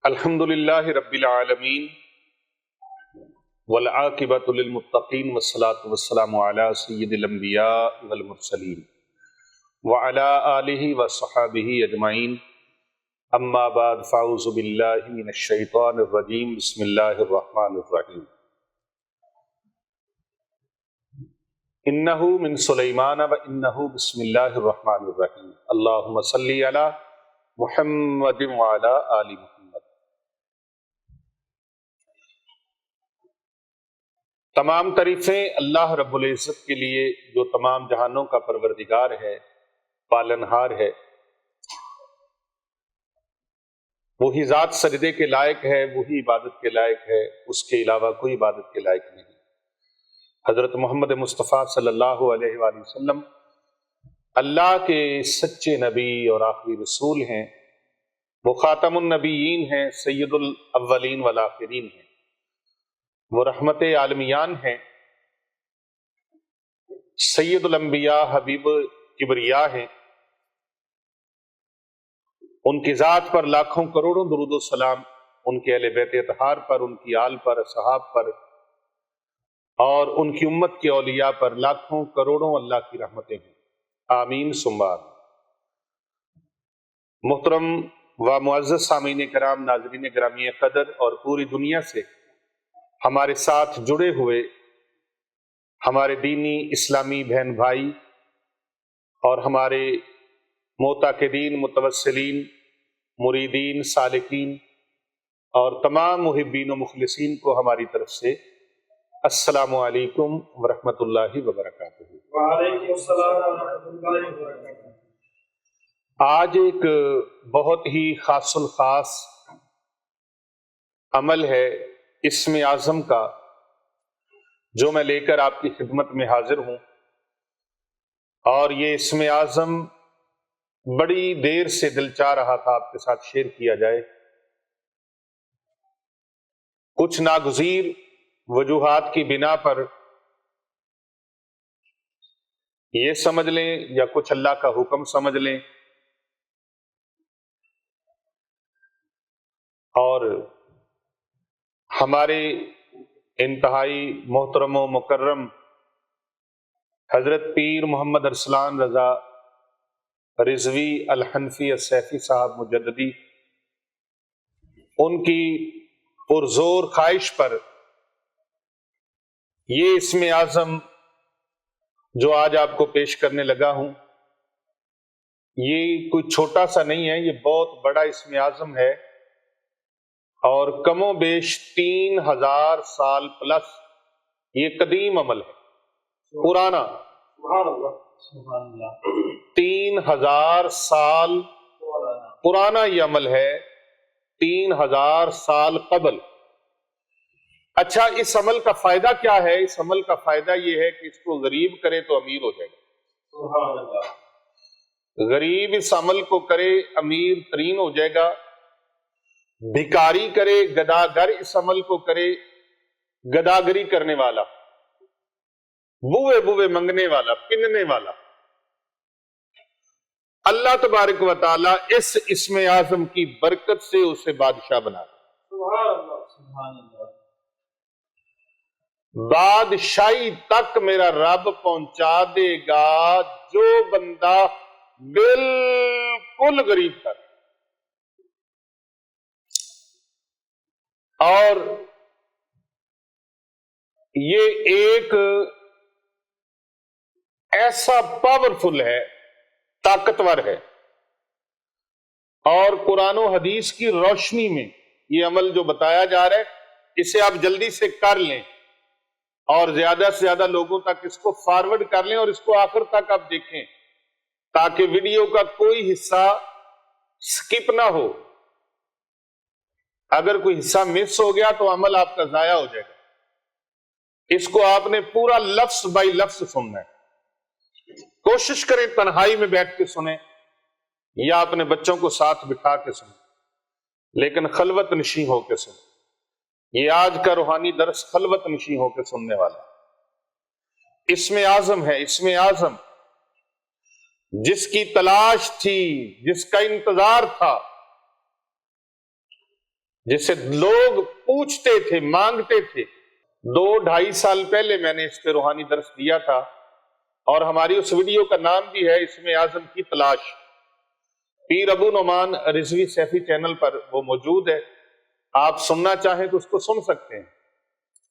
الحمد للہ رب العالمین والعاقبۃ للمتقین والصلاة والسلام علی سید الانبیاء والمرسلین وعلی آلہ وصحابہ اجمعین اما بعد فاعوذ باللہ من الشیطان الرجیم بسم اللہ الرحمن الرحیم انہ من سلیمان وانہ بسم اللہ الرحمن الرحیم اللہم صلی علی محمد وعلی آل محمد۔ تمام تعریفیں اللہ رب العزت کے لیے جو تمام جہانوں کا پروردگار ہے، پالنہار ہے۔ وہی ذات سجدے کے لائق ہے، وہی عبادت کے لائق ہے، اس کے علاوہ کوئی عبادت کے لائق نہیں۔ حضرت محمد مصطفیٰ صلی اللہ علیہ وآلہ وسلم اللہ کے سچے نبی اور آخری رسول ہیں، وہ خاتم النبیین ہیں، سید الاولین والآخرین ہیں، وہ رحمت عالمیان ہیں، سید الانبیاء حبیب کبریا ہیں۔ ان کی ذات پر لاکھوں کروڑوں درود و سلام، ان کے اہل بیت اطہار پر، ان کی آل پر، اصحاب پر اور ان کی امت کے اولیاء پر لاکھوں کروڑوں اللہ کی رحمتیں ہیں، آمین ثم آمین۔ محترم و معزز سامعین کرام، ناظرین گرامی قدر اور پوری دنیا سے ہمارے ساتھ جڑے ہوئے ہمارے دینی اسلامی بہن بھائی اور ہمارے معتقدین، متوسلین، مریدین، سالکین اور تمام محبین و مخلصین کو ہماری طرف سے السلام علیکم ورحمۃ اللہ وبرکاتہ۔ وعلیکم السلام ورحمۃ اللہ وبرکاتہ۔ آج ایک بہت ہی خاص الخاص عمل ہے اسم اعظم کا، جو میں لے کر آپ کی خدمت میں حاضر ہوں، اور یہ اسم اعظم بڑی دیر سے دل چاہ رہا تھا آپ کے ساتھ شیئر کیا جائے۔ کچھ ناگزیر وجوہات کی بنا پر یہ سمجھ لیں یا کچھ اللہ کا حکم سمجھ لیں، اور ہمارے انتہائی محترم و مکرم حضرت پیر محمد ارسلان رضا رضوی الحنفی السیفی صاحب مجددی، ان کی پرزور خواہش پر یہ اسم اعظم جو آج آپ کو پیش کرنے لگا ہوں، یہ کوئی چھوٹا سا نہیں ہے، یہ بہت بڑا اسم اعظم ہے، اور کم و بیش 3000 سال پلس یہ قدیم عمل ہے، پرانا، سبحان اللہ، سبحان اللہ، 3000 سال پرانا یہ عمل ہے، 3000 سال قبل۔ اچھا، اس عمل کا فائدہ کیا ہے؟ اس عمل کا فائدہ یہ ہے کہ اس کو غریب کرے تو امیر ہو جائے گا۔ سبحان اللہ۔ غریب اس عمل کو کرے امیر ترین ہو جائے گا، بھکاری کرے، گداگر اس عمل کو کرے، گداگری کرنے والا، بوئے بوئے منگنے والا، پننے والا، اللہ تبارک و تعالی اس اسم اعظم کی برکت سے اسے بادشاہ بنا دے۔ سبحان اللہ، سبحان اللہ۔ بادشاہی تک میرا رب پہنچا دے گا جو بندہ بالکل غریب تھا، اور یہ ایک ایسا پاورفل ہے، طاقتور ہے، اور قرآن و حدیث کی روشنی میں یہ عمل جو بتایا جا رہا ہے، اسے آپ جلدی سے کر لیں اور زیادہ سے زیادہ لوگوں تک اس کو فارورڈ کر لیں، اور اس کو آخر تک آپ دیکھیں تاکہ ویڈیو کا کوئی حصہ سکپ نہ ہو۔ اگر کوئی حصہ مس ہو گیا تو عمل آپ کا ضائع ہو جائے گا۔ اس کو آپ نے پورا لفظ بائی لفظ سننا ہے۔ کوشش کریں تنہائی میں بیٹھ کے سنیں یا اپنے بچوں کو ساتھ بٹھا کے سنیں، لیکن خلوت نشیں ہو کے سنیں۔ یہ آج کا روحانی درس خلوت نشیں ہو کے سننے والا ہے۔ اسم اعظم ہے، اسم اعظم جس کی تلاش تھی، جس کا انتظار تھا، جسے لوگ پوچھتے تھے، مانگتے تھے۔ 2-2.5 سال پہلے میں نے اس پہ روحانی درس دیا تھا، اور ہماری اس ویڈیو کا نام بھی ہے اسم اعظم کی تلاش۔ پیر ابو نعمان رضوی سیفی چینل پر وہ موجود ہے، آپ سننا چاہیں تو اس کو سن سکتے ہیں۔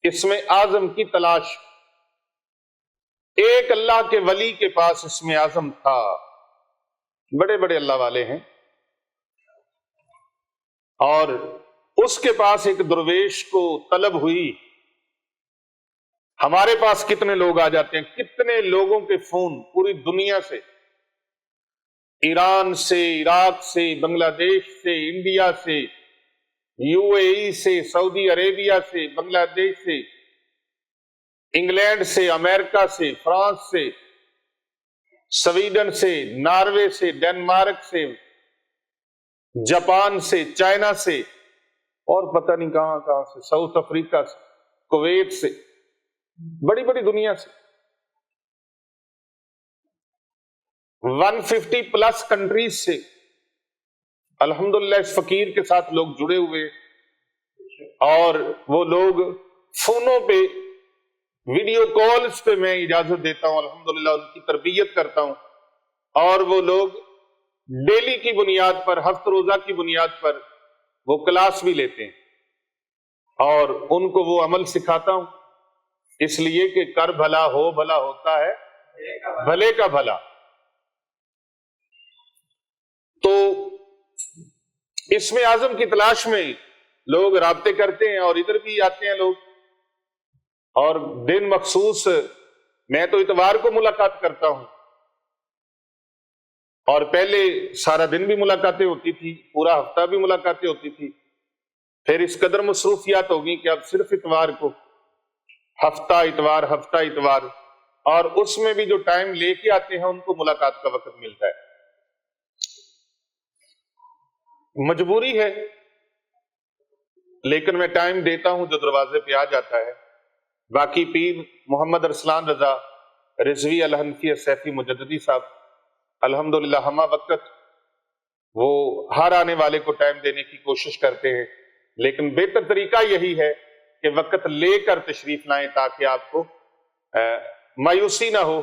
اسم اعظم کی تلاش۔ ایک اللہ کے ولی کے پاس اسم اعظم تھا، بڑے بڑے اللہ والے ہیں، اور اس کے پاس ایک درویش کو طلب ہوئی۔ ہمارے پاس کتنے لوگ آ جاتے ہیں، کتنے لوگوں کے فون پوری دنیا سے، ایران سے، عراق سے، بنگلہ دیش سے، انڈیا سے، UAE سے، سعودی عربیہ سے، بنگلہ دیش سے، انگلینڈ سے، امریکہ سے، فرانس سے، سویڈن سے، ناروے سے، ڈنمارک سے، جاپان سے، چائنا سے، اور پتہ نہیں کہاں کہاں سے، ساؤتھ افریقہ سے، کویت سے، بڑی بڑی دنیا سے، 150 پلس کنٹریز سے الحمدللہ اس فقیر کے ساتھ لوگ جڑے ہوئے، اور وہ لوگ فونوں پہ، ویڈیو کالز پہ میں اجازت دیتا ہوں، الحمدللہ ان کی تربیت کرتا ہوں، اور وہ لوگ ڈیلی کی بنیاد پر، ہفتہ روزہ کی بنیاد پر وہ کلاس بھی لیتے ہیں، اور ان کو وہ عمل سکھاتا ہوں، اس لیے کہ کر بھلا ہو بھلا ہوتا ہے بھلے کا بھلا۔ تو اسم اعظم کی تلاش میں لوگ رابطے کرتے ہیں، اور ادھر بھی آتے ہیں لوگ، اور دن مخصوص، میں تو اتوار کو ملاقات کرتا ہوں، اور پہلے سارا دن بھی ملاقاتیں ہوتی تھی، پورا ہفتہ بھی ملاقاتیں ہوتی تھی، پھر اس قدر مصروفیات ہوگی کہ اب صرف اتوار کو، ہفتہ اتوار، ہفتہ اتوار، اور اس میں بھی جو ٹائم لے کے آتے ہیں ان کو ملاقات کا وقت ملتا ہے۔ مجبوری ہے، لیکن میں ٹائم دیتا ہوں جو دروازے پہ آ جاتا ہے۔ باقی پیر محمد ارسلان رضا رضوی الحنفی سیفی مجددی صاحب الحمدللہ ہمہ وقت وہ ہر آنے والے کو ٹائم دینے کی کوشش کرتے ہیں، لیکن بہتر طریقہ یہی ہے کہ وقت لے کر تشریف لائیں تاکہ آپ کو مایوسی نہ ہو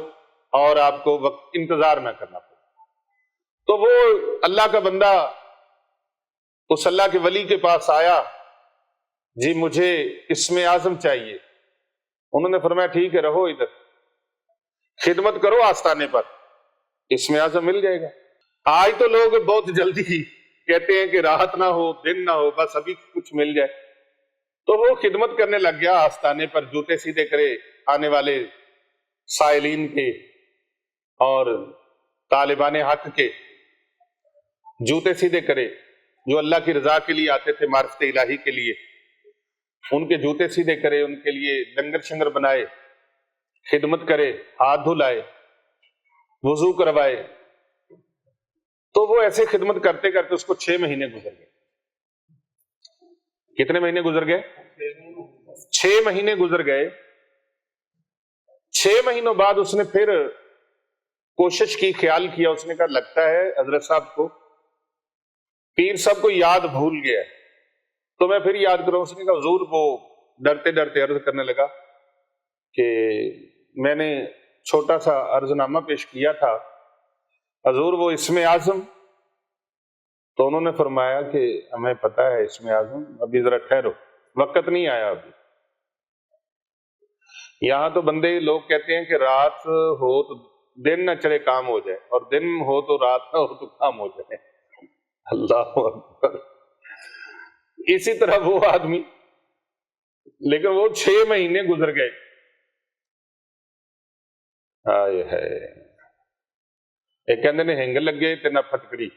اور آپ کو وقت انتظار نہ کرنا پڑے۔ تو وہ اللہ کا بندہ اس اللہ کے ولی کے پاس آیا، جی مجھے اسم اعظم چاہیے۔ انہوں نے فرمایا ٹھیک ہے، رہو ادھر، خدمت کرو آستانے پر، اسم اعظم مل جائے گا۔ آج تو لوگ بہت جلدی ہی کہتے ہیں کہ راحت نہ ہو، دن نہ ہو، بس ابھی کچھ مل جائے۔ تو وہ خدمت کرنے لگ گیا آستانے پر، جوتے سیدھے کرے آنے والے سائلین کے اور طالبان حق کے، جوتے سیدھے کرے، جو اللہ کی رضا کے لیے آتے تھے، معرفت الہی کے لیے، ان کے جوتے سیدھے کرے، ان کے لیے لنگر شنگر بنائے، خدمت کرے، ہاتھ دھلائے، وضو کروائے۔ تو وہ ایسے خدمت کرتے کرتے اس کو 6 مہینے گزر گئے۔ کتنے مہینے گزر گئے؟ 6 مہینے گزر گئے۔ 6 مہینوں بعد اس نے پھر کوشش کی، خیال کیا، اس نے کہا لگتا ہے حضرت صاحب کو، پیر صاحب کو یاد بھول گیا ہے، تو میں پھر یاد کروں۔ اس نے کہا حضور، وہ ڈرتے ڈرتے عرض کرنے لگا کہ میں نے چھوٹا سا عرض نامہ پیش کیا تھا حضور، وہ اسم اعظم۔ تو انہوں نے فرمایا کہ ہمیں پتہ ہے اسم اعظم، ابھی ذرا ٹھہرو، وقت نہیں آیا ابھی۔ یہاں تو بندے لوگ کہتے ہیں کہ رات ہو تو دن نہ چلے کام ہو جائے، اور دن ہو تو رات نہ ہو تو کام ہو جائے۔ اللہ اکبر۔ اسی طرح وہ آدمی، لیکن وہ 6 مہینے گزر گئے۔ ہائے ہائے، ایک کہندے نے ہنگ لگے تے نہ پھٹکڑی،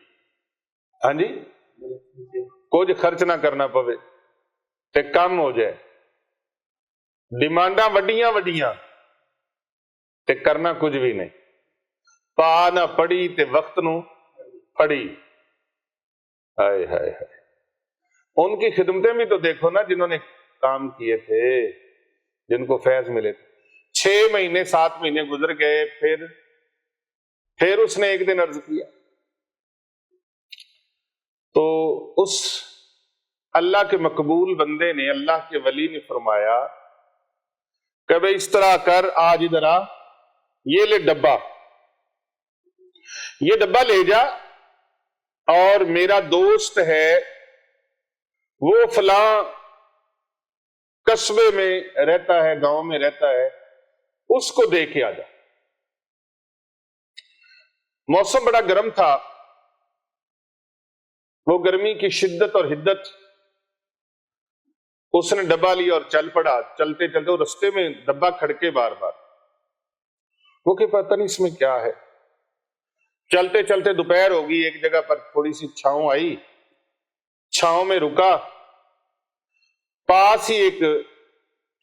ہاں جی، کچھ خرچ نہ کرنا پوے تے کم ہو جائے، ڈیمانڈاں وڈیاں وڈیاں تے کرنا کچھ بھی نہیں، پا نہ پڑی تے وقت نو پڑی۔ ہائے ہائے ہائے، ان کی خدمتیں بھی تو دیکھو نا، جنہوں نے کام کیے تھے، جن کو فیض ملے تھے۔ 6 مہینے 7 مہینے گزر گئے، پھر اس نے ایک دن عرض کیا، تو اس اللہ کے مقبول بندے نے، اللہ کے ولی نے فرمایا کہ بھئی اس طرح کر، آج ادھر آ، یہ لے ڈبہ، یہ ڈبہ لے جا، اور میرا دوست ہے وہ فلاں قصبے میں رہتا ہے، گاؤں میں رہتا ہے، اس کو دے کے آ جا۔ موسم بڑا گرم تھا، وہ گرمی کی شدت اور حدت، اس نے ڈبہ لیا اور چل پڑا۔ چلتے چلتے رستے میں ڈبہ کھڑکے بار بار، وہ کہ پتہ نہیں اس میں کیا ہے۔ چلتے چلتے دوپہر ہوگی، ایک جگہ پر تھوڑی سی چھاؤں آئی، چھاؤں میں رکا، پاس ہی ایک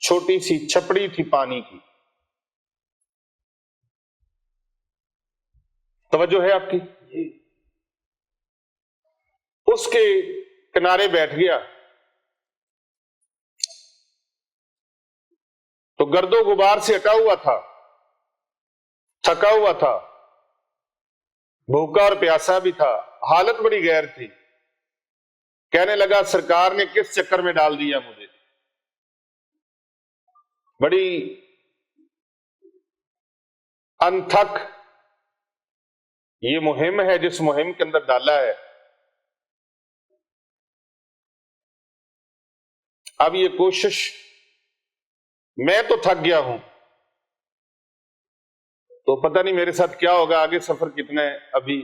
چھوٹی سی چھپڑی تھی پانی کی۔ توجہ ہے آپ کی؟ اس کے کنارے بیٹھ گیا تو گرد و غبار سے ہٹا ہوا تھا، تھکا ہوا تھا، بھوکا اور پیاسا بھی تھا، حالت بڑی غیر تھی۔ کہنے لگا سرکار نے کس چکر میں ڈال دیا مجھے، بڑی انتھک یہ مہم ہے جس مہم کے اندر ڈالا ہے۔ اب یہ کوشش، میں تو تھک گیا ہوں، تو پتہ نہیں میرے ساتھ کیا ہوگا، آگے سفر کتنا ہے ابھی،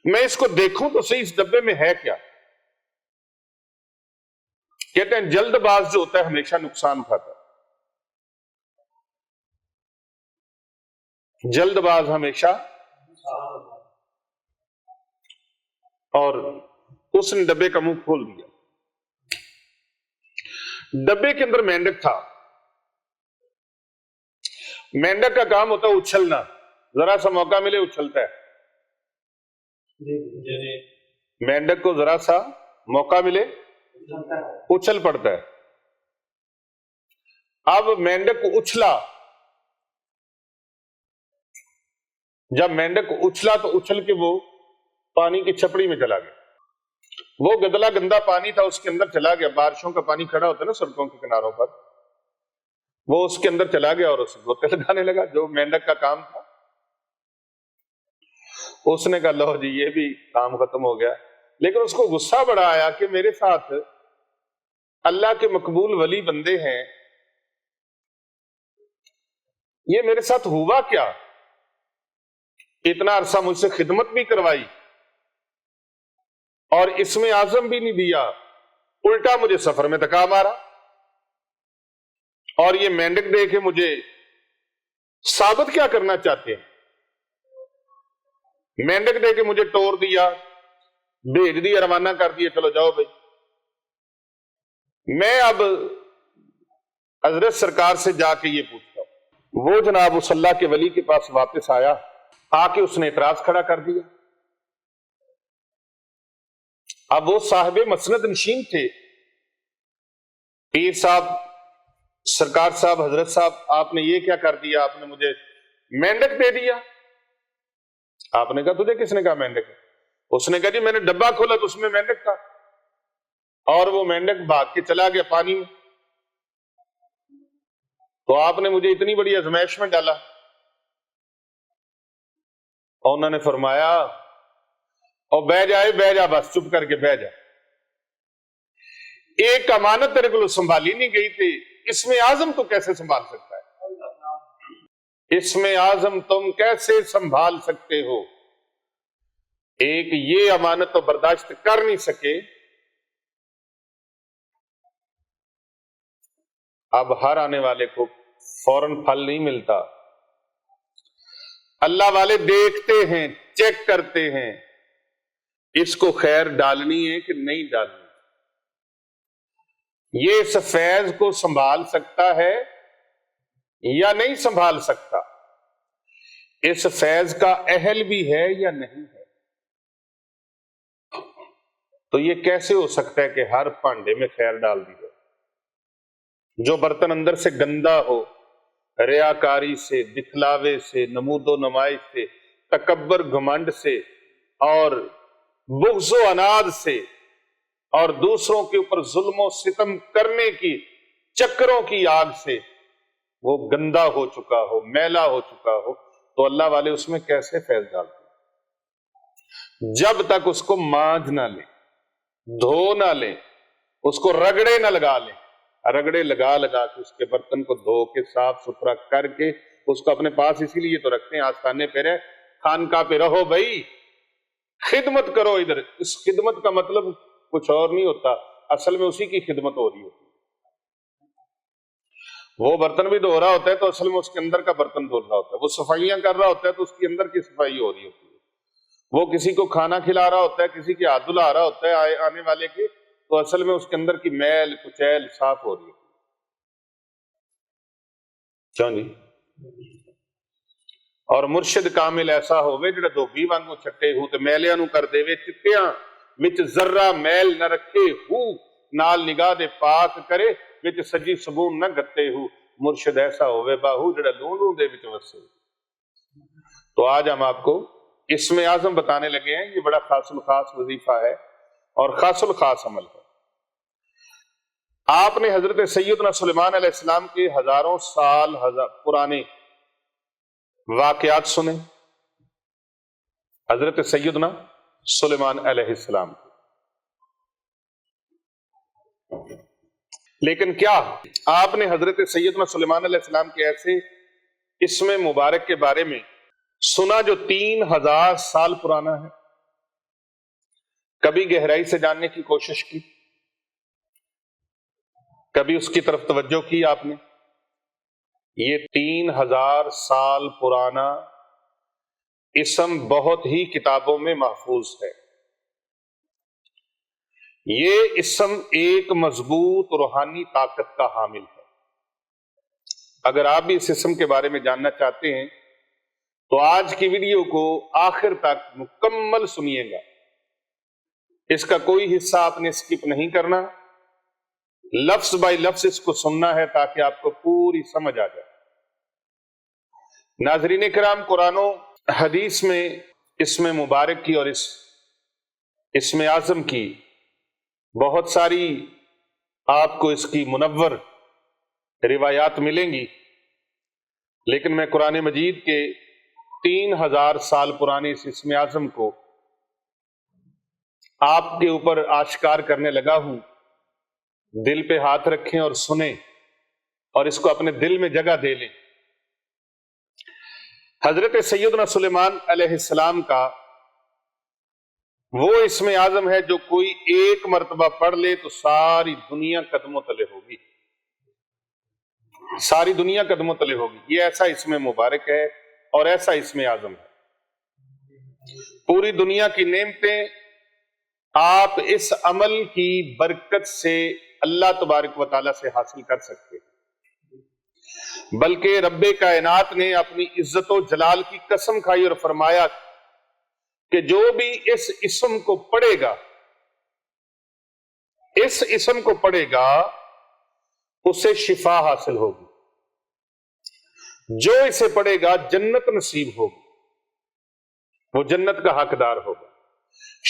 میں اس کو دیکھوں تو صحیح اس ڈبے میں ہے کیا۔ کہتے ہیں جلد باز جو ہوتا ہے ہمیشہ نقصان کھاتا ہے، جلد باز ہمیشہ۔ اور اس نے ڈبے کا منہ کھول دیا۔ ڈبے کے اندر مینڈک تھا۔ مینڈک کا کام ہوتا ہے اچھلنا، ذرا سا موقع ملے اچھلتا ہے۔ مینڈک کو ذرا سا موقع ملے اچھل پڑتا ہے۔ اب مینڈک اچھلا، جب مینڈک اچھلا تو اچھل کے وہ پانی کی چھپڑی میں چلا گیا۔ وہ گدلا گندا پانی تھا، اس کے اندر چلا گیا۔ بارشوں کا پانی کھڑا ہوتا ہے نا سڑکوں کے کناروں پر، وہ اس کے اندر چلا گیا اور اسے گوتے لگانے لگا، جو مینڈک کا کام تھا۔ اس نے کہا لو جی یہ بھی کام ختم ہو گیا، لیکن اس کو غصہ بڑا آیا کہ میرے ساتھ اللہ کے مقبول ولی بندے ہیں، یہ میرے ساتھ ہوا کیا؟ اتنا عرصہ مجھ سے خدمت بھی کروائی اور اس میں اعظم بھی نہیں دیا، الٹا مجھے سفر میں دھکا مارا، اور یہ مینڈک دے کے مجھے ثابت کیا کرنا چاہتے ہیں؟ مینڈک دے کے مجھے ٹور دیا، بھیج دیا، روانہ کر دیا، چلو جاؤ بھائی۔ میں اب حضرت سرکار سے جا کے یہ پوچھتا ہوں۔ وہ جناب اس اللہ کے ولی کے پاس واپس آیا، آ کے اس نے اعتراض کھڑا کر دیا۔ اب وہ صاحب مسند نشین تھے، پیر صاحب، سرکار صاحب، حضرت صاحب، آپ نے یہ کیا کر دیا؟ آپ نے مجھے مینڈک دے دیا۔ آپ نے کہا تجھے کس نے کہا مینڈک؟ اس نے کہا جی میں نے ڈبہ کھولا تو اس میں مینڈک تھا، اور وہ مینڈک بھاگ کے چلا گیا پانی میں، تو آپ نے مجھے اتنی بڑی آزمائش میں ڈالا۔ اور انہوں نے فرمایا اور بہ جا، بس چپ کر کے بہ جا، ایک امانت تیرے کو سنبھالی نہیں گئی تھی، اس میں اعظم تو کیسے سنبھال سکتا ہے؟ اس میں اعظم تم کیسے سنبھال سکتے ہو؟ ایک یہ امانت تو برداشت کر نہیں سکے۔ اب ہر آنے والے کو فوراً پھل نہیں ملتا، اللہ والے دیکھتے ہیں، چیک کرتے ہیں اس کو خیر ڈالنی ہے کہ نہیں ڈالنی، یہ اس فیض کو سنبھال سکتا ہے یا نہیں سنبھال سکتا، اس فیض کا اہل بھی ہے یا نہیں ہے۔ تو یہ کیسے ہو سکتا ہے کہ ہر پانڈے میں خیر ڈال دی جائے؟ جو برتن اندر سے گندا ہو، ریاکاری سے، دکھلاوے سے، نمود و نمائش سے، تکبر گھمنڈ سے اور بغض و عناد سے، اور دوسروں کے اوپر ظلم و ستم کرنے کی چکروں کی آگ سے وہ گندا ہو چکا ہو، میلا ہو چکا ہو، تو اللہ والے اس میں کیسے فیض ڈالتے ہیں؟ جب تک اس کو مانج نہ لیں، دھو نہ لیں، اس کو رگڑے نہ لگا لیں، رگڑے لگا لگا کے اس کے برتن کو دھو کے صاف ستھرا کر کے اس کو اپنے پاس اسی لیے تو رکھتے ہیں آستانے پہ رہے، خانقاہ پہ رہو بھائی، خدمت کرو ادھر۔ اس خدمت کا مطلب کچھ اور نہیں ہوتا، اصل میں اسی کی خدمت ہو رہی ہوتی ہے۔ وہ برتن بھی دھو رہا ہوتا ہے تو اصل میں اس کے اندر کا برتن دھو رہا ہوتا ہے، وہ صفائیاں کر رہا ہوتا ہے تو اس کے اندر کی صفائی ہو رہی ہوتی ہے، وہ کسی کو کھانا کھلا رہا ہوتا ہے، کسی کے ہاتھ دھلا رہا ہوتا ہے آنے والے کے، تو اصل میں اس کے اندر کی میل کچیل صاف ہو رہی ہوتی ہے۔ کیوں جی؟ اور مرشد کامل ایسا ہوئے جڑا دھوبی وانگو چھٹے ہو تے میلیاں نو کر دے وے چٹیاں وچ ذرہ میل نہ رکھے ہو، نال نگاہ دے پاک کرے وچ سجی صبون نہ گتے ہو، مرشد ایسا ہوئے باہو جڑا لوں لوں دے وچ وسے۔ تو آج ہم آپ کو اسم اعظم بتانے لگے ہیں، یہ بڑا خاص الخاص وظیفہ ہے اور خاص الخاص عمل ہے۔ آپ نے حضرت سیدنا سلیمان علیہ السلام کے ہزاروں سال پرانے واقعات سنے، حضرت سیدنا سلیمان علیہ السلام، لیکن کیا آپ نے حضرت سیدنا سلیمان علیہ السلام کے ایسے اسم مبارک کے بارے میں سنا جو 3000 سال پرانا ہے؟ کبھی گہرائی سے جاننے کی کوشش کی؟ کبھی اس کی طرف توجہ کی آپ نے؟ یہ 3000 سال پرانا اسم بہت ہی کتابوں میں محفوظ ہے۔ یہ اسم ایک مضبوط روحانی طاقت کا حامل ہے۔ اگر آپ بھی اس اسم کے بارے میں جاننا چاہتے ہیں تو آج کی ویڈیو کو آخر تک مکمل سنیے گا، اس کا کوئی حصہ آپ نے اسکپ نہیں کرنا، لفظ بائی لفظ اس کو سننا ہے تاکہ آپ کو پوری سمجھ آ جائے۔ ناظرین کرام، قرآن و حدیث میں اسم مبارک کی اور اس اسم اعظم کی بہت ساری آپ کو اس کی منور روایات ملیں گی، لیکن میں قرآن مجید کے 3000 سال پرانے اس اسم اعظم کو آپ کے اوپر آشکار کرنے لگا ہوں۔ دل پہ ہاتھ رکھیں اور سنیں اور اس کو اپنے دل میں جگہ دے لیں۔ حضرت سیدنا سلیمان علیہ السلام کا وہ اسم اعظم ہے جو کوئی ایک مرتبہ پڑھ لے تو ساری دنیا قدموں تلے ہوگی، ساری دنیا قدموں تلے ہوگی۔ یہ ایسا اسم مبارک ہے اور ایسا اسم اعظم ہے، پوری دنیا کی نعمتیں آپ اس عمل کی برکت سے اللہ تبارک و تعالیٰ سے حاصل کر سکتے ہیں، بلکہ رب کائنات نے اپنی عزت و جلال کی قسم کھائی اور فرمایا کہ جو بھی اس اسم کو پڑھے گا، اس اسم کو پڑھے گا، اسے شفا حاصل ہوگی، جو اسے پڑھے گا جنت نصیب ہوگی، وہ جنت کا حقدار ہوگا،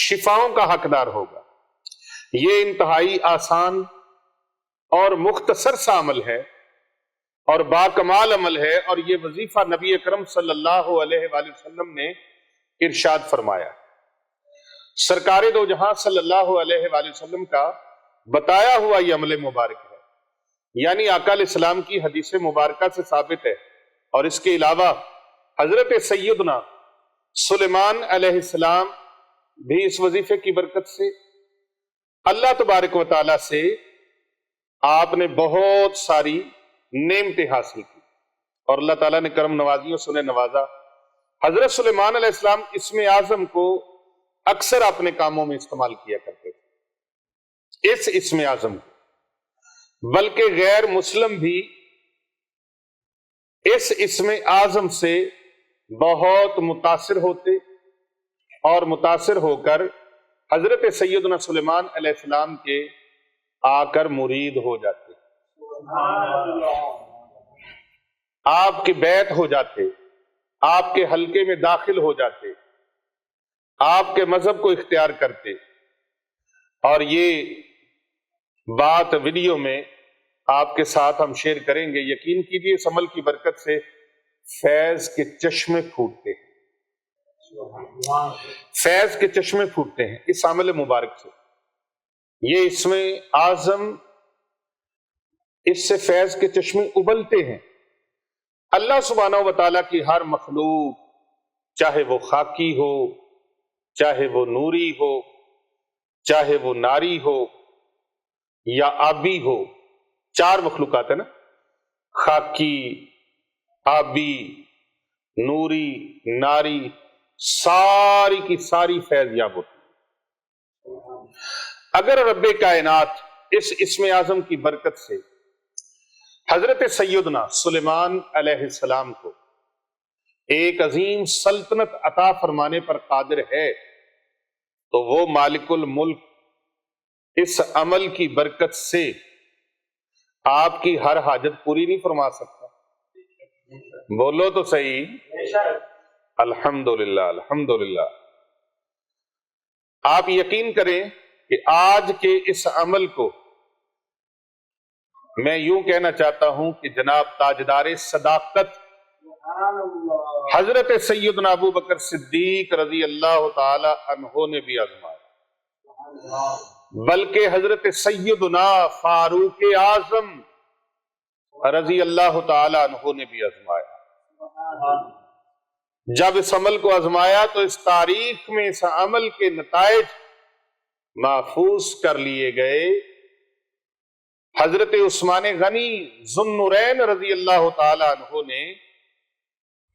شفاؤں کا حقدار ہوگا۔ یہ انتہائی آسان اور مختصر سا عمل ہے اور باکمال عمل ہے، اور یہ وظیفہ نبی اکرم صلی اللہ علیہ وآلہ وسلم نے ارشاد فرمایا۔ سرکار دو جہاں صلی اللہ علیہ وآلہ وسلم کا بتایا ہوا یہ عمل مبارک ہے، یعنی آقا علیہ السلام کی حدیث مبارکہ سے ثابت ہے، اور اس کے علاوہ حضرت سیدنا سلیمان علیہ السلام بھی اس وظیفے کی برکت سے اللہ تبارک و تعالیٰ سے آپ نے بہت ساری نعمتیں حاصل کی، اور اللہ تعالیٰ نے کرم نوازیوں سے انہیں نوازا۔ حضرت سلیمان علیہ السلام اسم اعظم کو اکثر اپنے کاموں میں استعمال کیا کرتے تھے، اس اسم اعظم کو، بلکہ غیر مسلم بھی اس اسم اعظم سے بہت متاثر ہوتے اور متاثر ہو کر حضرت سیدنا سلیمان علیہ السلام کے آ کر مرید ہو جاتے، آپ کے بیعت ہو جاتے، آپ کے حلقے میں داخل ہو جاتے، آپ کے مذہب کو اختیار کرتے، اور یہ بات ویڈیو میں آپ کے ساتھ ہم شیئر کریں گے. یقین کیجیے اس عمل کی برکت سے فیض کے چشمے پھوٹتے ہیں، فیض کے چشمے پھوٹتے ہیں اس عمل مبارک سے. یہ اس میں اعظم، اس سے فیض کے چشمے ابلتے ہیں. اللہ سبحانہ و تعالیٰ کی ہر مخلوق، چاہے وہ خاکی ہو، چاہے وہ نوری ہو، چاہے وہ ناری ہو یا آبی ہو، 4 مخلوقات ہیں نا، خاکی، آبی، نوری، ناری، ساری کی ساری فیض یاب ہوتی. اگر رب کائنات اس اسم اعظم کی برکت سے حضرت سیدنا سلیمان علیہ السلام کو ایک عظیم سلطنت عطا فرمانے پر قادر ہے تو وہ مالک الملک اس عمل کی برکت سے آپ کی ہر حاجت پوری نہیں فرما سکتا؟ بولو تو صحیح. الحمدللہ الحمدللہ. آپ یقین کریں کہ آج کے اس عمل کو میں یوں کہنا چاہتا ہوں کہ جناب تاجدار صداقت حضرت سیدنا ابو بکر صدیق رضی اللہ تعالی عنہ نے بھی آزمایا، بلکہ حضرت سیدنا فاروق اعظم رضی اللہ تعالی عنہ نے بھی آزمایا. جب اس عمل کو آزمایا تو اس تاریخ میں اس عمل کے نتائج محفوظ کر لیے گئے. حضرت عثمان غنی ذو النورین رضی اللہ تعالی عنہ نے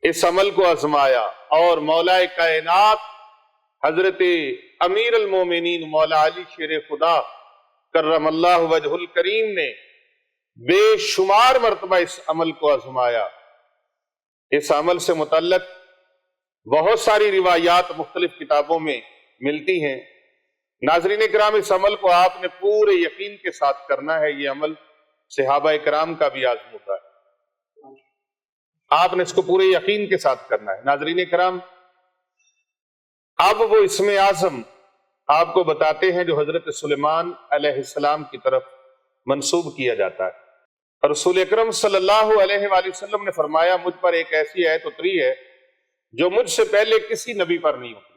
اس عمل کو آزمایا اور مولا کائنات حضرت امیر المومنین مولا علی شیر خدا کرم اللہ وجہ الکریم نے بے شمار مرتبہ اس عمل کو آزمایا. اس عمل سے متعلق بہت ساری روایات مختلف کتابوں میں ملتی ہیں. ناظرین کرام، اس عمل کو آپ نے پورے یقین کے ساتھ کرنا ہے. یہ عمل صحابہ کرام کا بھی عزم ہوتا ہے، آپ نے اس کو پورے یقین کے ساتھ کرنا ہے. ناظرین کرام، اب وہ اسم اعظم آپ کو بتاتے ہیں جو حضرت سلیمان علیہ السلام کی طرف منسوب کیا جاتا ہے. رسول اکرم صلی اللہ علیہ وآلہ وسلم نے فرمایا، مجھ پر ایک ایسی آیت اتری ہے جو مجھ سے پہلے کسی نبی پر نہیں اتری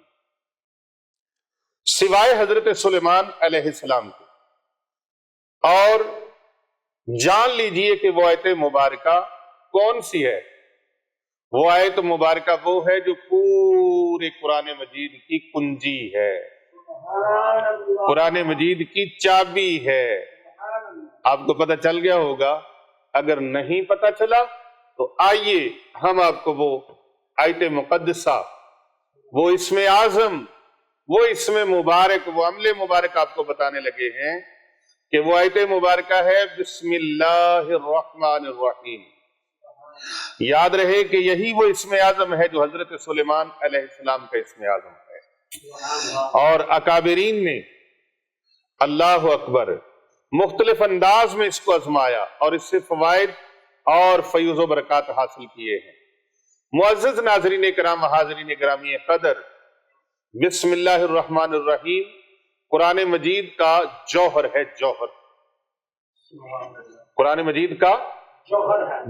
سوائے حضرت سلیمان علیہ السلام کے. اور جان لیجئے کہ وہ آیت مبارکہ کون سی ہے. وہ آیت مبارکہ وہ ہے جو پورے قرآن مجید کی کنجی ہے، قرآن مجید کی چابی ہے. آپ کو پتہ چل گیا ہوگا. اگر نہیں پتہ چلا تو آئیے ہم آپ کو وہ آیت مقدسہ، وہ اسم اعظم، وہ اسم مبارک، وہ عمل مبارک آپ کو بتانے لگے ہیں کہ وہ آیت مبارکہ ہے بسم اللہ الرحمن الرحیم. یاد رہے کہ یہی وہ اسم اعظم ہے جو حضرت سلیمان علیہ السلام کا اسم اعظم ہے. اور اکابرین نے اللہ اکبر مختلف انداز میں اس کو آزمایا اور اس سے فوائد اور فیوز و برکات حاصل کیے ہیں. معزز ناظرین کرام، حاضرین گرامی قدر، بسم اللہ الرحمن الرحیم قرآن مجید کا جوہر ہے. جوہر قرآن مجید کا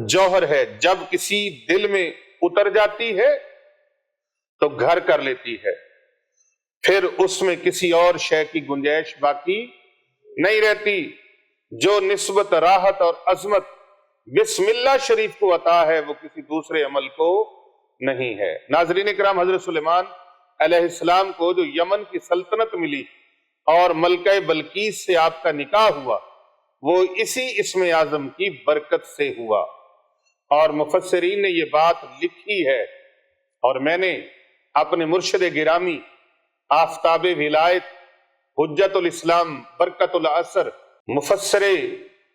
جوہر ہے. جب کسی دل میں اتر جاتی ہے تو گھر کر لیتی ہے، پھر اس میں کسی اور شے کی گنجائش باقی نہیں رہتی. جو نسبت راحت اور عظمت بسم اللہ شریف کو عطا ہے وہ کسی دوسرے عمل کو نہیں ہے. ناظرین کرام، حضرت سلیمان علیہ السلام کو جو یمن کی سلطنت ملی اور ملکہ بلقیس سے آپ کا نکاح ہوا، وہ اسی اسم اعظم کی برکت سے ہوا. اور مفسرین نے یہ بات لکھی ہے اور میں نے اپنے مرشد گرامی آفتاب ولایت حجت الاسلام برکت الاثر مفسر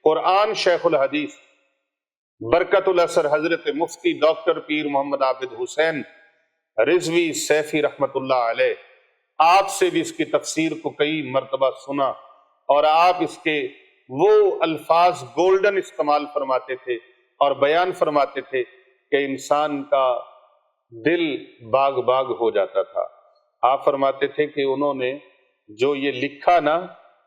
قرآن شیخ الحدیث برکت الاثر حضرت مفتی ڈاکٹر پیر محمد عابد حسین رضوی سیفی رحمت اللہ علیہ، آپ سے بھی اس کی تفسیر کو کئی مرتبہ سنا اور آپ اس کے وہ الفاظ گولڈن استعمال فرماتے تھے اور بیان فرماتے تھے کہ انسان کا دل باغ باغ ہو جاتا تھا. آپ فرماتے تھے کہ انہوں نے جو یہ لکھا نا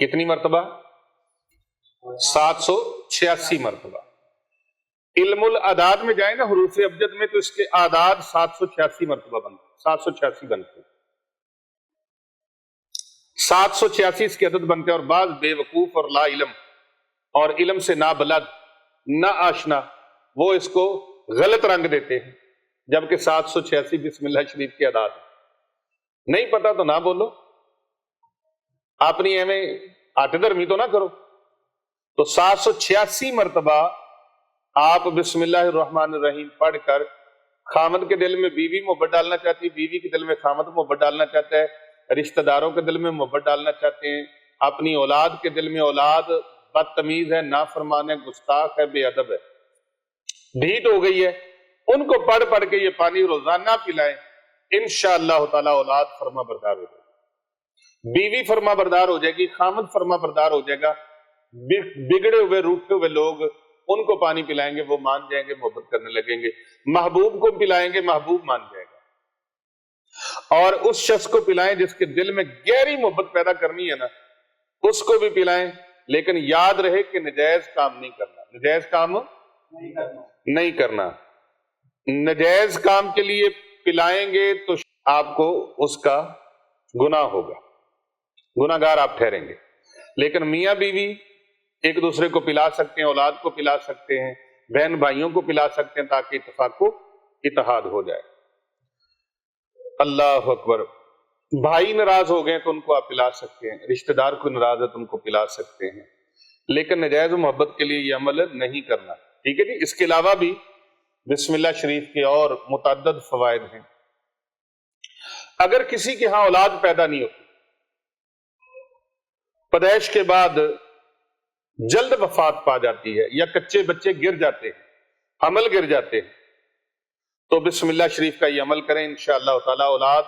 کتنی مرتبہ؟ 786 مرتبہ۔ علم العداد میں جائیں نا حروف ابجد میں تو اس کے اعداد 786 مرتبہ بنتے، 786 بنتے، 786 اس کے عدد بنتے ہیں۔ اور بعض بے وقوف اور لا علم اور علم سے نا بلد نہ آشنا وہ اس کو غلط رنگ دیتے ہیں، جبکہ 786 بسم اللہ شریف کے اعداد ہیں۔ نہیں پتا تو نہ بولو، اپنی ایویں ہٹ دھرمی تو نہ کرو۔ تو 786 مرتبہ آپ بسم اللہ الرحمن الرحیم پڑھ کر خامد کے دل میں بیوی محبت ڈالنا چاہتی ہے، بیوی کے دل میں خامد محبت ڈالنا چاہتا ہے، رشتہ داروں کے دل میں محبت ڈالنا چاہتے ہیں، اپنی اولاد کے دل میں، اولاد بدتمیز ہے، نافرمان ہے، گستاخ ہے، بے ادب ہے، ڈھیٹ ہو گئی ہے، ان کو پڑھ پڑھ کے یہ پانی روزانہ پلائیں، انشاءاللہ تعالی اولاد فرما بردار ہو جائے گی، بیوی فرما بردار ہو جائے گی، خامد فرما بردار ہو جائے گا۔ بگڑے ہوئے روٹھے ہوئے لوگ ان کو پانی پلائیں گے، وہ مان جائیں گے، محبت کرنے لگیں گے۔ محبوب کو پلائیں گے، محبوب مان جائے گا۔ اور اس شخص کو پلائیں جس کے دل میں گہری محبت پیدا کرنی ہے نا، اس کو بھی پلائیں، لیکن یاد رہے کہ نجائز کام نہیں کرنا، نجائز کام نہیں کرنا۔ نجائز کام کے لیے پلائیں گے تو آپ کو اس کا گناہ ہوگا، گناہ گار آپ ٹھہریں گے۔ لیکن میاں بیوی ایک دوسرے کو پلا سکتے ہیں، اولاد کو پلا سکتے ہیں، بہن بھائیوں کو پلا سکتے ہیں، تاکہ اتفاق و اتحاد ہو جائے۔ اللہ اکبر۔ بھائی ناراض ہو گئے تو ان کو آپ پلا سکتے ہیں، رشتہ دار کو ناراض ہے تو ان کو پلا سکتے ہیں، لیکن نجائز محبت کے لیے یہ عمل نہیں کرنا، ٹھیک ہے جی۔ اس کے علاوہ بھی بسم اللہ شریف کے اور متعدد فوائد ہیں۔ اگر کسی کے ہاں اولاد پیدا نہیں ہوتی، پیدائش کے بعد جلد وفات پا جاتی ہے، یا کچے بچے گر جاتے ہیں، حمل گر جاتے ہیں، تو بسم اللہ شریف کا یہ عمل کریں، انشاءاللہ تعالی اولاد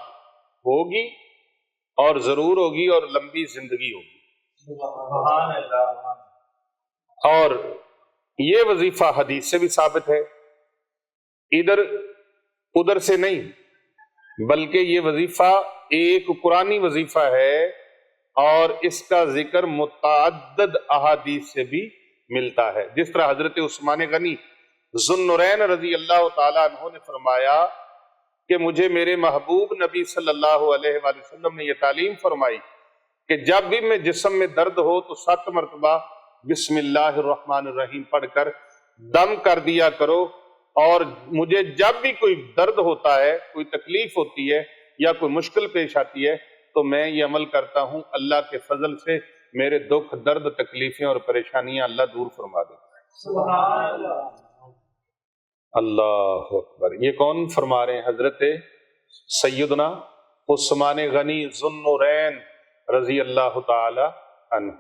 ہوگی، اور ضرور ہوگی، اور لمبی زندگی ہوگی۔ سبحان اللہ۔ اور یہ وظیفہ حدیث سے بھی ثابت ہے، ادھر ادھر سے نہیں، بلکہ یہ وظیفہ ایک قرآنی وظیفہ ہے، اور اس کا ذکر متعدد احادیث سے بھی ملتا ہے۔ جس طرح حضرت عثمان غنی ذو النورین رضی اللہ تعالیٰ عنہ نے فرمایا کہ مجھے میرے محبوب نبی صلی اللہ علیہ وآلہ وسلم نے یہ تعلیم فرمائی کہ جب بھی میں جسم میں درد ہو تو 7 مرتبہ بسم اللہ الرحمن الرحیم پڑھ کر دم کر دیا کرو، اور مجھے جب بھی کوئی درد ہوتا ہے، کوئی تکلیف ہوتی ہے یا کوئی مشکل پیش آتی ہے تو میں یہ عمل کرتا ہوں، اللہ کے فضل سے میرے دکھ، درد، تکلیفیں اور پریشانیاں اللہ دور فرما دیتا ہے۔ سبحان اللہ۔ اللہ اکبر۔ یہ کون فرما رہے ہیں؟ حضرت سیدنا عثمان غنی ذو النورین رضی اللہ تعالی عنہ،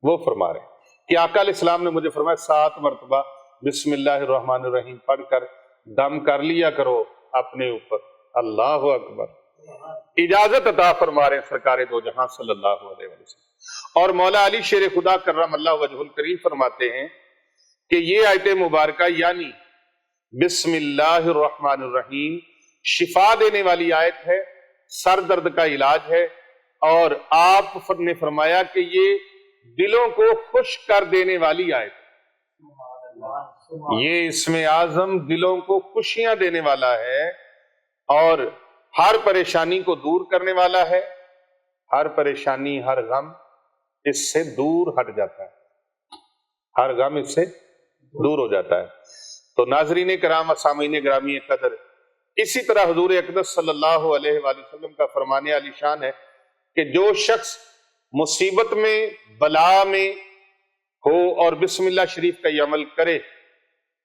وہ فرما رہے ہیں کہ آقا علیہ السلام نے مجھے فرمایا 7 مرتبہ بسم اللہ الرحمن الرحیم پڑھ کر دم کر لیا کرو اپنے اوپر۔ اللہ اکبر۔ اجازت عطا فرما رہے ہیں سرکار دو جہاں صلی اللہ علیہ وسلم۔ اور مولا علی شیر خدا کرم اللہ وجہ الکریم فرماتے ہیں کہ یہ آیت مبارکہ یعنی بسم اللہ الرحمن الرحیم شفا دینے والی آیت ہے، سر درد کا علاج ہے، اور آپ نے فرمایا کہ یہ دلوں کو خوش کر دینے والی آیت ہے۔ یہ اسم اعظم دلوں کو خوشیاں دینے والا ہے، اور ہر پریشانی کو دور کرنے والا ہے، ہر پریشانی، ہر غم اس سے دور ہٹ جاتا ہے، ہر غم اس سے دور ہو جاتا ہے۔ تو ناظرین کرام، سامعین گرامی قدر، اسی طرح حضور اقدس صلی اللہ علیہ وآلہ وسلم کا فرمان عالی شان ہے کہ جو شخص مصیبت میں، بلا میں ہو اور بسم اللہ شریف کا یہ عمل کرے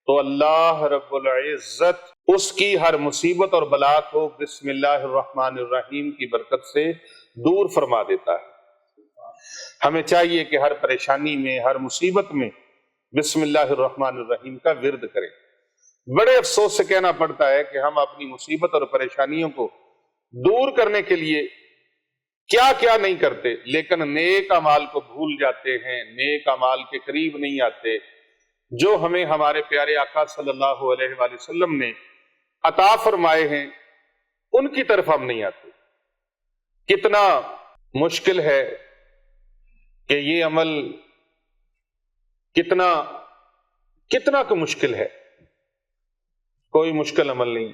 تو اللہ رب العزت اس کی ہر مصیبت اور بلا کو بسم اللہ الرحمن الرحیم کی برکت سے دور فرما دیتا ہے۔ ہمیں چاہیے کہ ہر پریشانی میں، ہر مصیبت میں بسم اللہ الرحمن الرحیم کا ورد کریں۔ بڑے افسوس سے کہنا پڑتا ہے کہ ہم اپنی مصیبت اور پریشانیوں کو دور کرنے کے لیے کیا کیا نہیں کرتے، لیکن نیک اعمال کو بھول جاتے ہیں، نیک اعمال کے قریب نہیں آتے، جو ہمیں ہمارے پیارے آقا صلی اللہ علیہ وآلہ وسلم نے عطا فرمائے ہیں، ان کی طرف ہم نہیں آتے۔ کتنا مشکل ہے کہ یہ عمل کتنا کتنا کا مشکل ہے. کوئی مشکل عمل نہیں.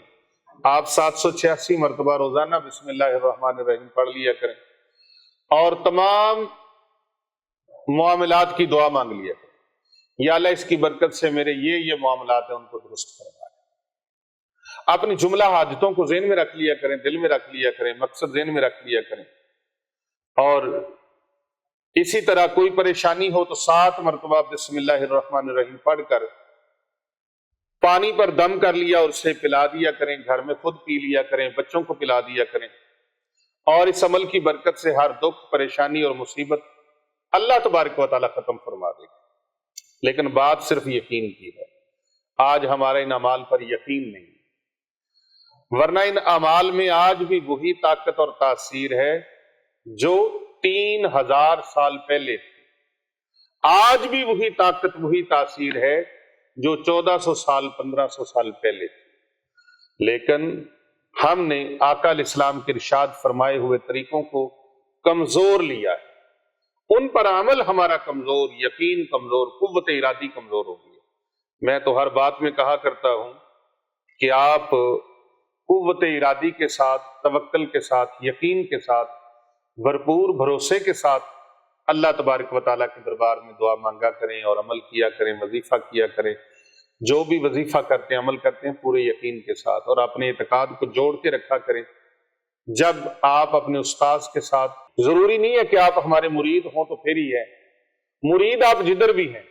آپ 786 مرتبہ روزانہ بسم اللہ الرحمن الرحیم پڑھ لیا کریں اور تمام معاملات کی دعا مانگ لیا کریں. یا اللہ اس کی برکت سے میرے یہ معاملات ہیں ان کو درست فرما. اپنی جملہ حاجتوں کو ذہن میں رکھ لیا کریں، دل میں رکھ لیا کریں، مقصد ذہن میں رکھ لیا کریں. اور اسی طرح کوئی پریشانی ہو تو 7 مرتبہ بسم اللہ الرحمن الرحیم پڑھ کر پانی پر دم کر لیا اور اسے پلا دیا کریں. گھر میں خود پی لیا کریں، بچوں کو پلا دیا کریں. اور اس عمل کی برکت سے ہر دکھ، پریشانی اور مصیبت اللہ تبارک و تعالیٰ ختم فرما دے گا. لیکن بات صرف یقین کی ہے. آج ہمارے ان اعمال پر یقین نہیں، ورنہ ان اعمال میں آج بھی وہی طاقت اور تاثیر ہے جو 3000 سال پہلے تھی. آج بھی وہی طاقت، وہی تاثیر ہے جو 1400 سال 1500 سال پہلے تھی. لیکن ہم نے آقا علیہ السلام کے ارشاد فرمائے ہوئے طریقوں کو کمزور لیا ہے. ان پر عمل ہمارا کمزور، یقین کمزور، قوت ارادی کمزور ہو گئی. میں تو ہر بات میں کہا کرتا ہوں کہ آپ قوت ارادی کے ساتھ، توکل کے ساتھ، یقین کے ساتھ، بھرپور بھروسے کے ساتھ اللہ تبارک و تعالیٰ کے دربار میں دعا مانگا کریں اور عمل کیا کریں، وظیفہ کیا کریں. جو بھی وظیفہ کرتے ہیں، عمل کرتے ہیں، پورے یقین کے ساتھ اور اپنے اعتقاد کو جوڑ کے رکھا کریں. جب آپ اپنے استاذ کے ساتھ، ضروری نہیں ہے کہ آپ ہمارے مرید ہوں تو پھر ہی ہے. مرید آپ جدھر بھی ہیں،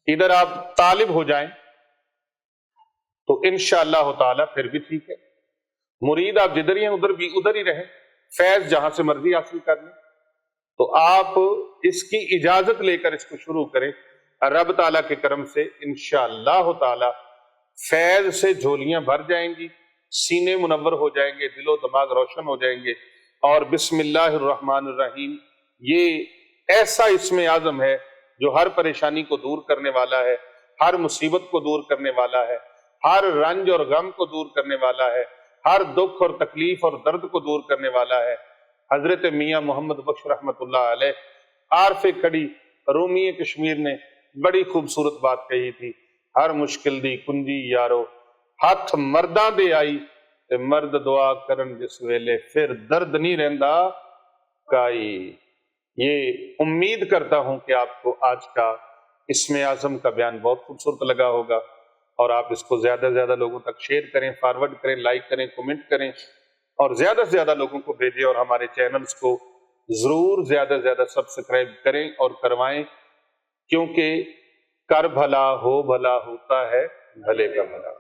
ادھر آپ طالب ہو جائیں تو انشاءاللہ تعالی پھر بھی ٹھیک ہے. مرید آپ جدھر ہی ہیں ادھر ہی رہیں. فیض جہاں سے مرضی حاصل کر لیں. تو آپ اس کی اجازت لے کر اس کو شروع کریں. رب تعالیٰ کے کرم سے انشاءاللہ تعالی فیض سے جھولیاں بھر جائیں گی، سینے منور ہو جائیں گے، دل و دماغ روشن ہو جائیں گے. اور بسم اللہ الرحمن الرحیم یہ ایسا اسم اعظم ہے جو ہر پریشانی کو دور کرنے والا ہے، ہر مصیبت کو دور کرنے والا ہے، ہر رنج اور غم کو دور کرنے والا ہے، ہر دکھ اور تکلیف اور درد کو دور کرنے والا ہے. حضرت میاں محمد بخش رحمت اللہ علیہ، عارف کھڑی رومی کشمیر نے بڑی خوبصورت بات کہی تھی. ہر مشکل دی کنجی یارو، ہاتھ مرداں دے آئی تے مرد دعا کرن جس ویلے، پھر درد نہیں رہندا کائی. یہ امید کرتا ہوں کہ آپ کو آج کا اسم اعظم کا بیان بہت خوبصورت لگا ہوگا اور آپ اس کو زیادہ سے زیادہ لوگوں تک شیئر کریں، فارورڈ کریں، لائک کریں، کمنٹ کریں اور زیادہ سے زیادہ لوگوں کو بھیجیں. اور ہمارے چینلز کو ضرور زیادہ سے زیادہ سبسکرائب کریں اور کروائیں، کیونکہ کر بھلا ہو بھلا ہوتا ہے بھلے کا بھلا.